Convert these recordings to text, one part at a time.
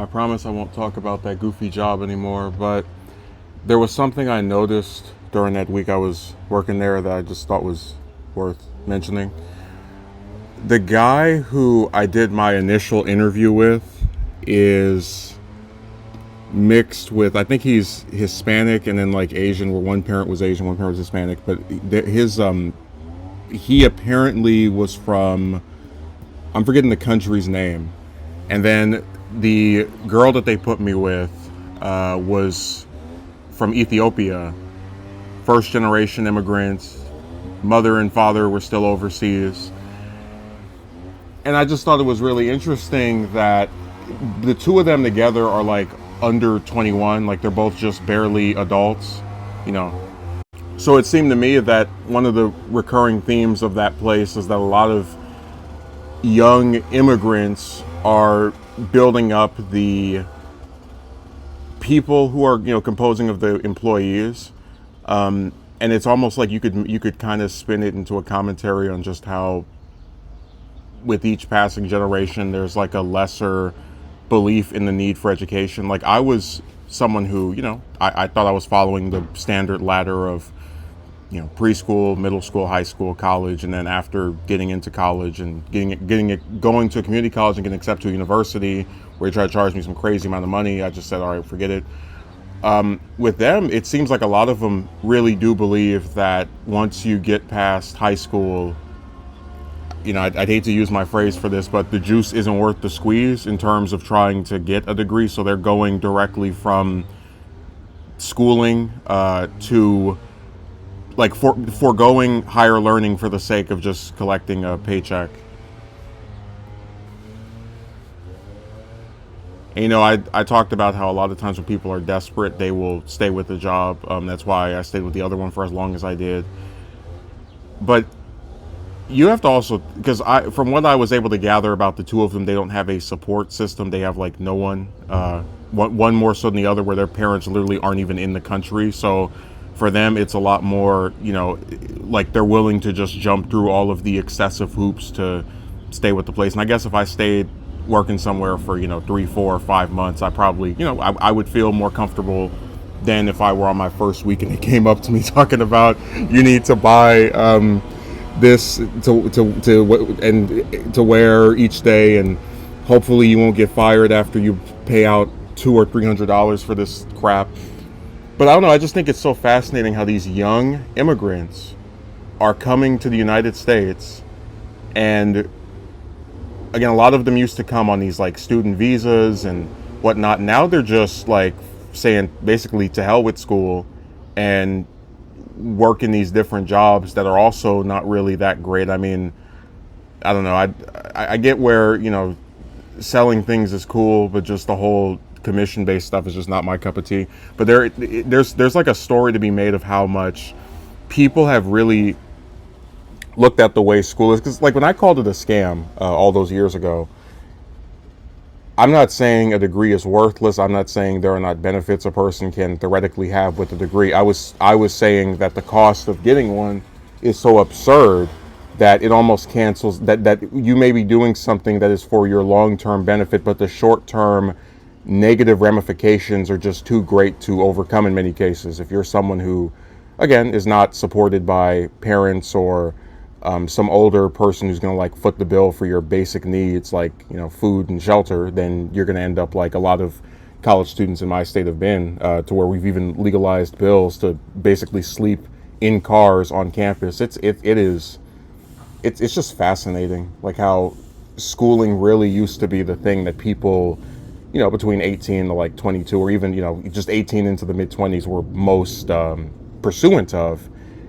I promise I won't talk about that goofy job anymore, but there was something I noticed during that week I was working there that I just thought was worth mentioning. The guy who I did my initial interview with is mixed with, I think he's Hispanic and then like Asian, where one parent was Asian, one parent was Hispanic, but he apparently was from, I'm forgetting the country's name. And then the girl that they put me with was from Ethiopia, first generation immigrants. Mother and father were still overseas. And I just thought it was really interesting that the two of them together are like under 21, like they're both just barely adults, you know. So it seemed to me that one of the recurring themes of that place is that a lot of young immigrants are building up the people who are, composing of the employees. And it's almost like you could kind of spin it into a commentary on just how with each passing generation there's like a lesser belief in the need for education. Like I was someone who, I thought I was following the standard ladder of, preschool, middle school, high school, college, and then after getting into college and going to a community college and getting accepted to a university where they tried to charge me some crazy amount of money, I just said, all right, forget it. With them, it seems like a lot of them really do believe that once you get past high school, I'd hate to use my phrase for this, but the juice isn't worth the squeeze in terms of trying to get a degree. So they're going directly from schooling to like foregoing higher learning for the sake of just collecting a paycheck. And, I talked about how a lot of times when people are desperate, they will stay with the job. That's why I stayed with the other one for as long as I did. But you have to also, because from what I was able to gather about the two of them, they don't have a support system. They have like no one, one more so than the other, where their parents literally aren't even in the country. So for them, it's a lot more, like they're willing to just jump through all of the excessive hoops to stay with the place. And I guess if I stayed working somewhere for, 3, 4, 5 months, I probably, I would feel more comfortable than if I were on my first week and they came up to me talking about you need to buy this to wear each day, and hopefully you won't get fired after you pay out $200 or $300 for this crap. But I don't know, I just think it's so fascinating how these young immigrants are coming to the United States, and again, a lot of them used to come on these like student visas and whatnot. Now they're just like saying basically to hell with school and work in these different jobs that are also not really that great. I mean, I don't know. I get where, selling things is cool, but just the whole commission-based stuff is just not my cup of tea. But there's like a story to be made of how much people have really looked at the way school is. Because like when I called it a scam all those years ago, I'm not saying a degree is worthless. I'm not saying there are not benefits a person can theoretically have with a degree. I was saying that the cost of getting one is so absurd that it almost cancels that you may be doing something that is for your long-term benefit, but the short-term negative ramifications are just too great to overcome in many cases. If you're someone who, again, is not supported by parents or some older person who's going to like foot the bill for your basic needs like food and shelter, then you're going to end up like a lot of college students in my state have been, to where we've even legalized bills to basically sleep in cars on campus. It's just fascinating, like how schooling really used to be the thing that people, between 18 to like 22, or even just 18 into the mid 20s were most pursuant of.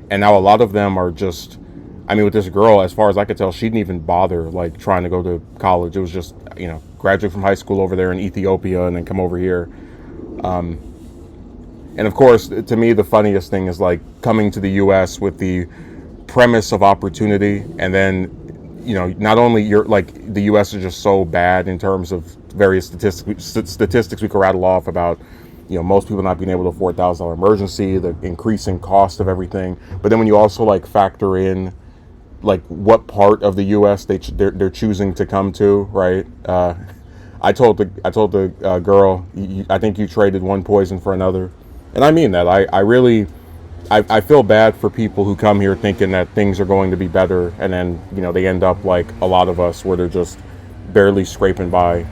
And now a lot of them are just, I mean, with this girl, as far as I could tell, she didn't even bother like trying to go to college. It was just, graduate from high school over there in Ethiopia and then come over here. And of course, to me, the funniest thing is like coming to the U.S. with the premise of opportunity, and then, not only you're like the U.S. is just so bad in terms of various statistics we could rattle off about, most people not being able to afford $1,000 emergency, the increasing cost of everything. But then when you also like factor in like what part of the U.S. they're choosing to come to, right? I told the girl, I think you traded one poison for another, and I mean that. I really, I feel bad for people who come here thinking that things are going to be better, and then they end up like a lot of us, where they're just barely scraping by.